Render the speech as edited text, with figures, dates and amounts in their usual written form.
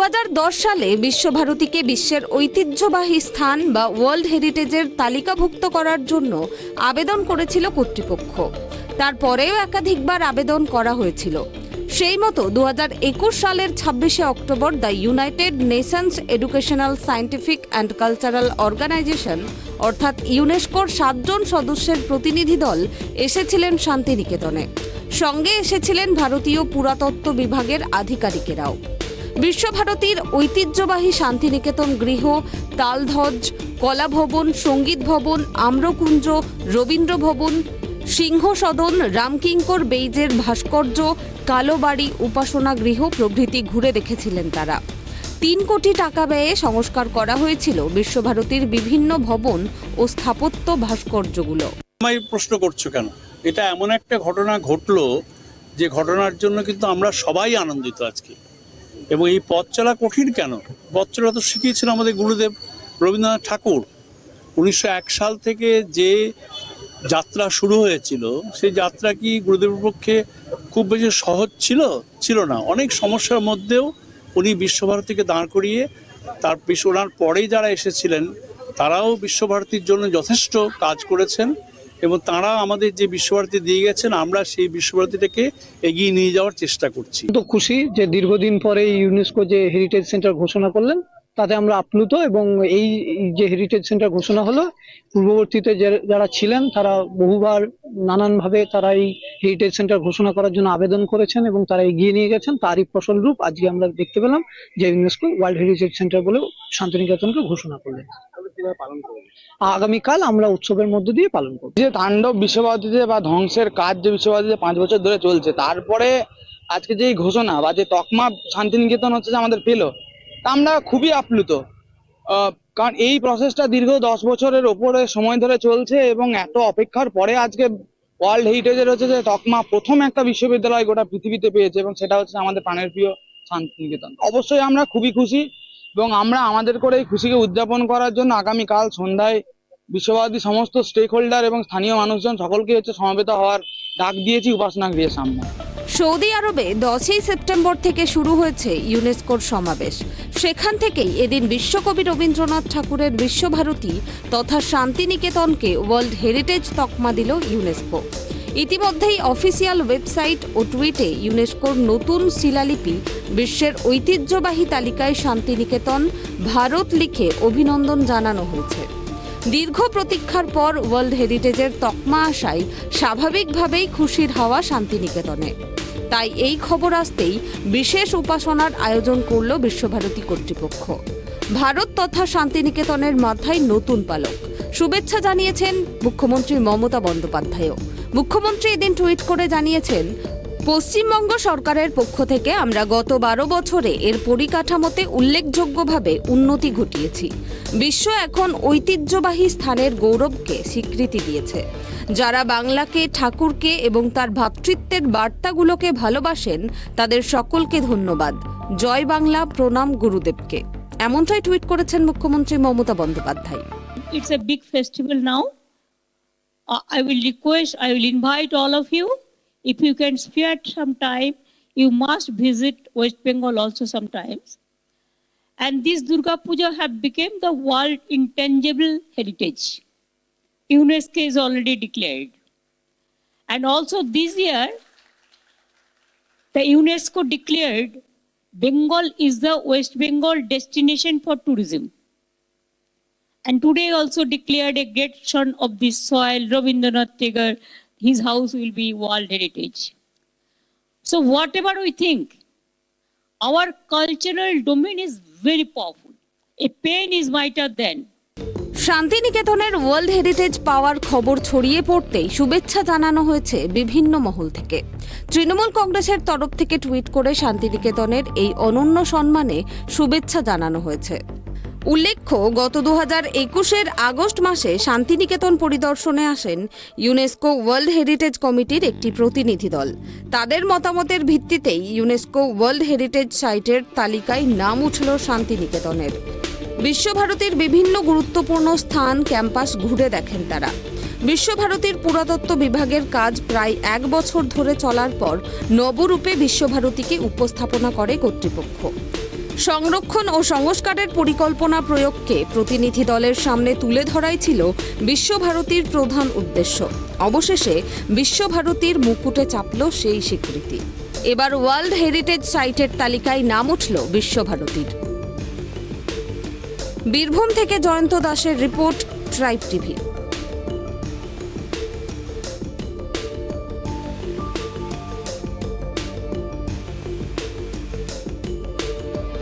2010 সালে বিশ্বভারতীকে বিশ্বের ঐতিহ্যবাহী স্থান বা ওয়ার্ল্ড হেরিটেজের তালিকাভুক্ত করার জন্য আবেদন করেছিল কর্তৃপক্ষ। তারপরেও একাধিকবার আবেদন করা হয়েছিল। সেই মতো 2021 সালের 26শে October the United Nations Educational Scientific and Cultural Organization অর্থাৎ ইউনেস্কোর 7 জন সদস্যের প্রতিনিধি দল এসেছিলেন শান্তিনিকেতনে। সঙ্গে এসেছিলেন ভারতীয় পুরাতত্ত্ব বিভাগের আধিকারিকেরাও। বিশ্বভারতীর ঐতিহ্যবাহী শান্তিনিকেতন গৃহ, তালধ্বজ, কলা ভবন, সঙ্গীত ভবন, আম্রকুঞ্জ, রবীন্দ্র ভবন, সিংহ সদন, রামকিঙ্কর বেইজের ভাস্কর্য, কালোবাড়ি, উপাসনা গৃহ প্রভৃতি ঘুরে দেখেছিলেন তারা। 3 কোটি টাকা ব্যয়ে সংস্কার করা হয়েছিল বিশ্বভারতীর বিভিন্ন ভবন ও স্থাপত্য ভাস্কর্যগুলো। আমায় প্রশ্ন করছো কেন? এটা এমন একটা ঘটনা ঘটলো যে ঘটনার জন্য কিন্তু আমরা সবাই আনন্দিত আজকে। এবং এই পথ চলা কঠিন কেন? পথ চলা তো শিখিয়েছিল আমাদের গুরুদেব রবীন্দ্রনাথ ঠাকুর। 1901 সাল থেকে যে যাত্রা শুরু হয়েছিল, সেই যাত্রা কি গুরুদেবের পক্ষে খুব বেশি সহজ ছিল? ছিল না। অনেক সমস্যার মধ্যেও উনি বিশ্বভারতীকে দাঁড় করিয়ে তার ওনার পরেই যারা এসেছিলেন তারাও বিশ্বভারতীর জন্য যথেষ্ট কাজ করেছেন এবং তারা আমাদের যে বিশ্বভারতী দিয়ে গেছেন, আমরা সেই বিশ্বভারতীটাকে এগিয়ে নিয়ে যাওয়ার চেষ্টা করছি। তো খুশি যে দীর্ঘদিন পরে ইউনেস্কো যে হেরিটেজ সেন্টার ঘোষণা করলেন তাতে আমরা আপ্লুত, এবং এই যে হেরিটেজ সেন্টার ঘোষণা হলো, পূর্ববর্তীতে যারা ছিলেন তারা বহুবার নানানভাবে তারা এই হেরিটেজ সেন্টার ঘোষণা করার জন্য আবেদন করেছেন এবং তারা এগিয়ে নিয়ে গেছেন। তারই ফসলরূপ আজকে আমরা দেখতে পেলাম যে ইউনেস্কো ওয়ার্ল্ড হেরিটেজ সেন্টার বলে শান্তিনিকেতনকে ঘোষণা করলেন। আগামীকাল আমরা উৎসবের মধ্য দিয়ে পালন করব। যে তাণ্ডব বিশ্বভারতীতে বা ধ্বংসের কাজ যে বিশ্বভারতীতে 5 বছর ধরে চলছে, তারপরে আজকে যে ঘোষণা বা যে তকমা শান্তিনিকেতন হচ্ছে যে আমাদের পেলো, তা আমরা খুবই আপ্লুত। কারণ এই প্রসেসটা দীর্ঘ 10 বছরের ওপরে সময় ধরে চলছে এবং এত অপেক্ষার পরে আজকে ওয়ার্ল্ড হেরিটেজের হচ্ছে যে তকমা প্রথম একটা বিশ্ববিদ্যালয় গোটা পৃথিবীতে পেয়েছে, এবং সেটা হচ্ছে আমাদের প্রাণের প্রিয় শান্তিনিকেতন। অবশ্যই আমরা খুবই খুশি, এবং আমরা আমাদের করে এই খুশিকে উদযাপন করার জন্য আগামীকাল সন্ধ্যায় বিশ্বভারতী সমস্ত স্টেক হোল্ডার এবং স্থানীয় মানুষজন সকলকে হচ্ছে সমবেত হওয়ার ডাক দিয়েছি উপাসনা গৃহের সামনে। সৌদি আরবে 10ই সেপ্টেম্বর থেকে শুরু হয়েছে ইউনেস্কোর সমাবেশ। সেখান থেকেই এদিন বিশ্বকবি রবীন্দ্রনাথ ঠাকুরের বিশ্বভারতী তথা শান্তিনিকেতনকে ওয়ার্ল্ড হেরিটেজ তকমা দিল ইউনেস্কো। ইতিমধ্যেই অফিসিয়াল ওয়েবসাইট ও টুইটে ইউনেস্কোর নতুন শিলালিপি বিশ্বের ঐতিহ্যবাহী তালিকায় শান্তিনিকেতন ভারত লিখে অভিনন্দন জানানো হয়েছে। দীর্ঘ প্রতীক্ষার পর ওয়ার্ল্ড হেরিটেজের তকমা আসায় স্বাভাবিকভাবেই খুশির হাওয়া শান্তিনিকেতনে। তাই এই খবর আসতেই বিশেষ উপাসনার আয়োজন করল বিশ্বভারতী কর্তৃপক্ষ। ভারত তথা শান্তিনিকেতনের মাথায় নতুন পালক। শুভেচ্ছা জানিয়েছেন মুখ্যমন্ত্রী মমতা বন্দ্যোপাধ্যায়ও। মুখ্যমন্ত্রী এদিন টুইট করে জানিয়েছেন, পশ্চিমবঙ্গ সরকারের পক্ষ থেকে আমরা গত 12 বছরে এর পরিকাঠামোতে উল্লেখযোগ্যভাবে উন্নতি ঘটিয়েছি। বিশ্ব এখন ঐতিহ্যবাহী স্থানের গৌরবকে স্বীকৃতি দিয়েছে। যারা বাংলাকে, ঠাকুরকে এবং তার ভ্রাতৃত্বের বার্তাগুলোকে ভালোবাসেন তাদের সকলকে ধন্যবাদ। জয় বাংলা, প্রণাম গুরুদেবকে। এমনটাই টুইট করেছেন মুখ্যমন্ত্রী Mamata Bandyopadhyay. It's a big festival now. I will invite all of you. If you can spare some time, you must visit West Bengal also sometimes. And this Durga Puja have become the world intangible heritage. UNESCO is already declared. And also this year, the UNESCO declared Bengal is the West Bengal destination for tourism. And today also declared a great son of this soil, Rabindranath Tagore, his house will be World Heritage. So whatever we think, our cultural domain is very powerful. A pen is mightier than. শান্তিনিকেতনের world heritage পাওয়ার খবর ছড়িয়ে পড়তেই শুভেচ্ছা জানানো হয়েছে বিভিন্ন মহল থেকে। তৃণমূল কংগ্রেসের তরফ থেকে টুইট করে শান্তিনিকেতনের এই অনন্য সম্মানে শুভেচ্ছা জানানো হয়েছে। উল্লেখ্য, গত 2021-এর আগস্ট মাসে শান্তিনিকেতন পরিদর্শনে আসেন ইউনেস্কো ওয়ার্ল্ড হেরিটেজ কমিটির একটি প্রতিনিধি দল। তাদের মতামতের ভিত্তিতেই ইউনেস্কো ওয়ার্ল্ড হেরিটেজ সাইটের তালিকায় নাম উঠল শান্তিনিকেতনের। বিশ্বভারতীর বিভিন্ন গুরুত্বপূর্ণ স্থান, ক্যাম্পাস ঘুরে দেখেন তারা। বিশ্বভারতীর পুরাতত্ত্ব বিভাগের কাজ প্রায় 1 বছর ধরে চলার পর নবরূপে বিশ্বভারতীকে উপস্থাপনা করে কর্তৃপক্ষ। সংরক্ষণ ও সংস্কারের পরিকল্পনা প্রয়োগকে প্রতিনিধি দলের সামনে তুলে ধরাই ছিল বিশ্বভারতীর প্রধান উদ্দেশ্য। অবশেষে বিশ্বভারতীর মুকুটে চাপল সেই স্বীকৃতি। এবার ওয়ার্ল্ড হেরিটেজ সাইটের তালিকায় নাম উঠল বিশ্বভারতীর। বীরভূম থেকে জয়ন্ত দাসের রিপোর্ট, ট্রাইব টিভি।